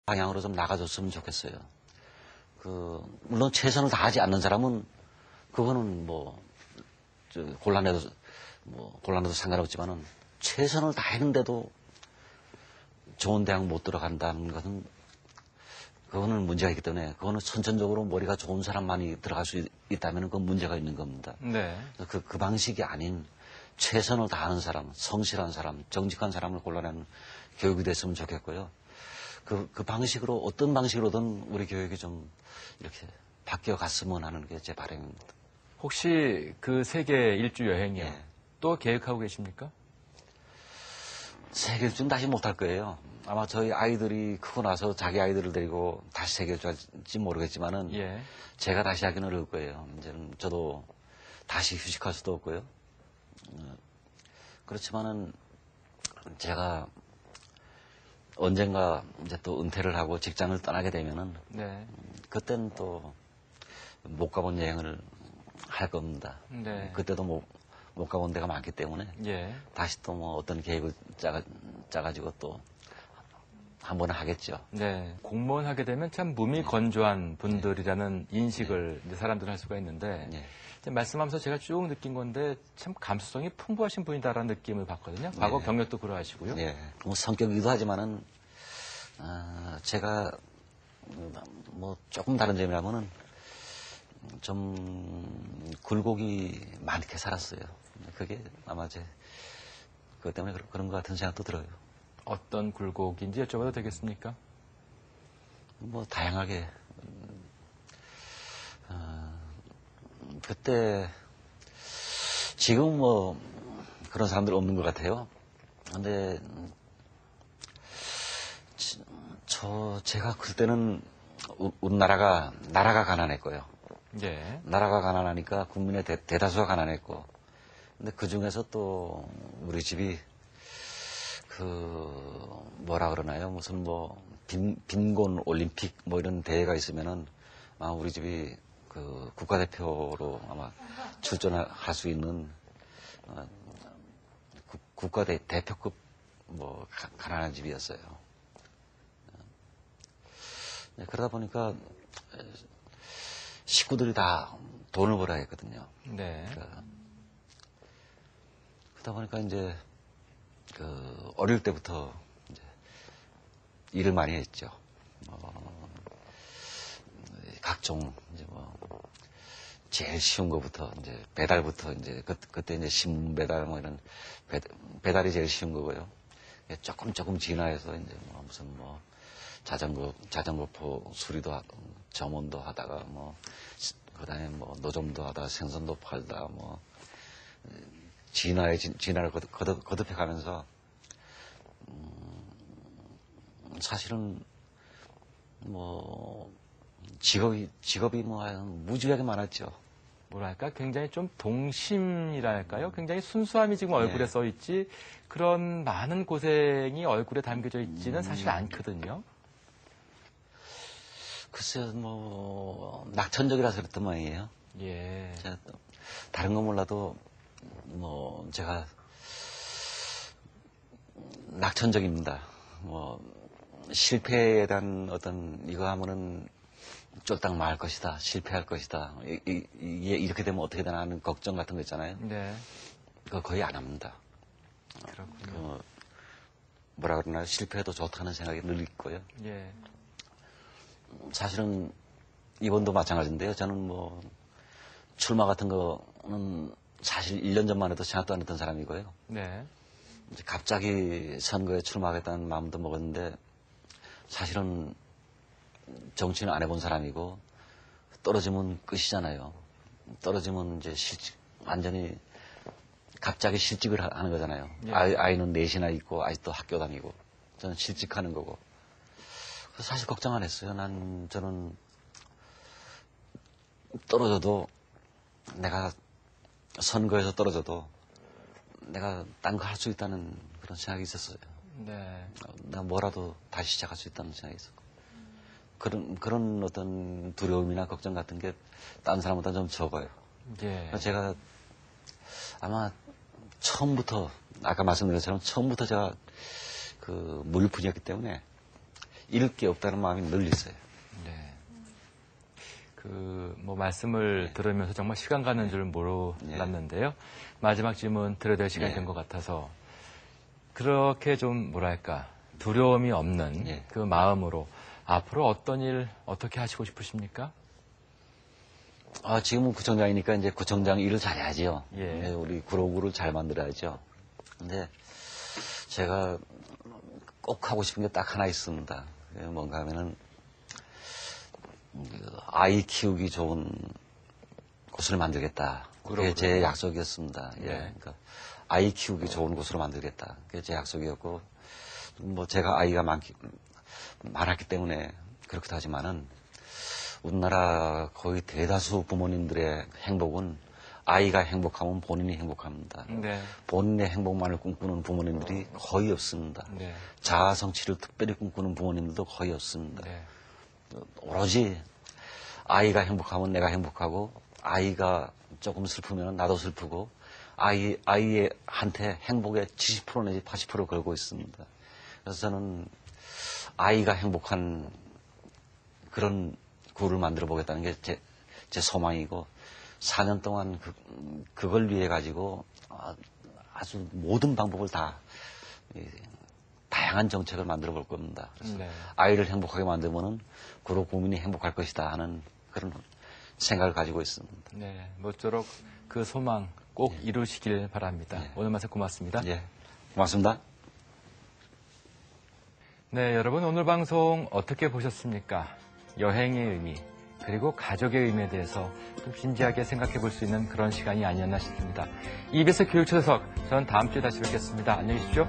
방향으로 좀 나가줬으면 좋겠어요. 물론 최선을 다하지 않는 사람은 그거는 곤란해도 상관없지만은 최선을 다했는데도 좋은 대학 못 들어간다는 것은 그거는 문제가 있기 때문에 그거는 선천적으로 머리가 좋은 사람만이 들어갈 수 있다면 그건 문제가 있는 겁니다. 네. 그 방식이 아닌 최선을 다하는 사람, 성실한 사람, 정직한 사람을 골라내는 교육이 됐으면 좋겠고요. 그 방식으로 어떤 방식으로든 우리 교육이 좀 이렇게 바뀌어 갔으면 하는 게 제 바람입니다. 혹시 그 세계 일주 여행이요. 예. 또 계획하고 계십니까? 세계 일주는 다시 못할 거예요. 아마 저희 아이들이 크고 나서 자기 아이들을 데리고 다시 세계 일주 할지 모르겠지만은 예. 제가 다시 하기는 어려울 거예요. 이제는 저도 다시 휴식할 수도 없고요. 그렇지만은 제가 언젠가 이제 또 은퇴를 하고 직장을 떠나게 되면은 네. 그때는 또 못 가본 여행을 할 겁니다. 네. 그때도 못 가본 데가 많기 때문에 예. 다시 또 어떤 계획을 짜가지고 또 한 번은 하겠죠. 네. 공무원 하게 되면 참 몸이 건조한 분들이라는 인식을 이제 사람들은 할 수가 있는데 예. 이제 말씀하면서 제가 쭉 느낀 건데 참 감수성이 풍부하신 분이다라는 느낌을 받거든요. 과거 경력도 그러하시고요. 예. 성격이기도 하지만은 제가 조금 다른 점이라면은 좀 굴곡이 많게 살았어요. 그게 아마 그것 때문에 그런 것 같은 생각도 들어요. 어떤 굴곡인지 여쭤봐도 되겠습니까? 다양하게 그때 지금 그런 사람들 없는 것 같아요. 근데 제가 그때는 우리나라가 가난했고요. 예. 나라가 가난하니까 국민의 대다수가 가난했고, 근데 그 중에서 또 우리 집이 뭐라 그러나요? 무슨 빈곤 올림픽 이런 대회가 있으면은 아마 우리 집이 국가대표로 아마 출전할 수 있는 국가대표급 가난한 집이었어요. 네, 그러다 보니까 식구들이 다 돈을 벌어야 했거든요. 네. 그러다 보니까 이제 어릴 때부터 이제 일을 많이 했죠. 각종 이제 제일 쉬운 거부터 이제 배달부터 이제 그때 이제 신문 배달 이런 배달이 제일 쉬운 거고요. 조금 진화해서 이제 무슨 자전거포 수리도 점원도 하다가 그다음에 노점도 하다가 생선도 팔다가 진화를 거듭해 가면서 사실은 직업이 무지하게 많았죠. 뭐랄까 굉장히 좀 동심이랄까요? 굉장히 순수함이 지금 얼굴에 써 있지 그런 많은 고생이 얼굴에 담겨져 있지는 사실 않거든요. 글쎄요, 낙천적이라서 그랬던 모양이에요. 예. 제가 다른 건 몰라도 제가 낙천적입니다. 실패에 대한 이거 하면은 쫄딱 망할 것이다, 실패할 것이다. 이게 이렇게 되면 어떻게 되나 하는 걱정 같은 거 있잖아요. 네. 그거 거의 안 합니다. 그렇군요. 뭐라 그러나요? 실패해도 좋다는 생각이 늘 있고요. 예. 사실은 이번도 마찬가지인데요. 저는 출마 같은 거는 사실 1년 전만 해도 생각도 안 했던 사람이고요. 네. 이제 갑자기 선거에 출마하겠다는 마음도 먹었는데 사실은 정치는 안 해본 사람이고 떨어지면 끝이잖아요. 떨어지면 이제 완전히 갑자기 실직을 하는 거잖아요. 예. 아이는 넷이나 있고 아직도 학교 다니고 저는 실직하는 거고. 그래서 사실 걱정 안 했어요. 저는 떨어져도 내가 선거에서 떨어져도 내가 딴 거 할 수 있다는 그런 생각이 있었어요. 네. 내가 뭐라도 다시 시작할 수 있다는 생각이 있었고. 그런 어떤 두려움이나 걱정 같은 게 딴 사람보다 좀 적어요. 예. 제가 아마 처음부터, 아까 말씀드린 것처럼 처음부터 제가 무일푼이었기 때문에 잃을 게 없다는 마음이 늘 있어요. 네. 말씀을 들으면서 정말 시간 가는 줄 몰랐는데요. 마지막 질문 드려야 될 시간이 된 것 같아서 그렇게 좀 두려움이 없는 그 마음으로 앞으로 어떤 일 어떻게 하시고 싶으십니까? 지금은 구청장이니까 이제 구청장 일을 잘해야죠. 예. 우리 구로구를 잘 만들어야죠. 근데 제가 꼭 하고 싶은 게 딱 하나 있습니다. 그게 뭔가 하면은 아이 키우기 좋은 곳을 만들겠다. 그게 제 약속이었습니다. 예. 그러니까 아이 키우기 좋은 곳으로 만들겠다. 그게 제 약속이었고, 제가 아이가 많았기 때문에 그렇기도 하지만은, 우리나라 거의 대다수 부모님들의 행복은 아이가 행복하면 본인이 행복합니다. 네. 본인의 행복만을 꿈꾸는 부모님들이 거의 없습니다. 네. 자아 성취를 특별히 꿈꾸는 부모님들도 거의 없습니다. 네. 오로지 아이가 행복하면 내가 행복하고, 아이가 조금 슬프면 나도 슬프고, 아이한테 행복의 70% 내지 80% 걸고 있습니다. 그래서 저는 아이가 행복한 그런 구를 만들어 보겠다는 게 제 소망이고, 4년 동안 그걸 위해 가지고 아주 모든 방법을 다양한 정책을 만들어 볼 겁니다. 그래서 아이를 행복하게 만들면은 구로 국민이 행복할 것이다 하는 그런 생각을 가지고 있습니다. 네, 모쪼록 그 소망 꼭 이루시길 바랍니다. 오늘 말씀 고맙습니다. 예, 고맙습니다. 네, 여러분 오늘 방송 어떻게 보셨습니까? 여행의 의미, 그리고 가족의 의미에 대해서 좀 진지하게 생각해 볼 수 있는 그런 시간이 아니었나 싶습니다. EBS 교육초대석, 저는 다음 주에 다시 뵙겠습니다. 안녕히 계십시오.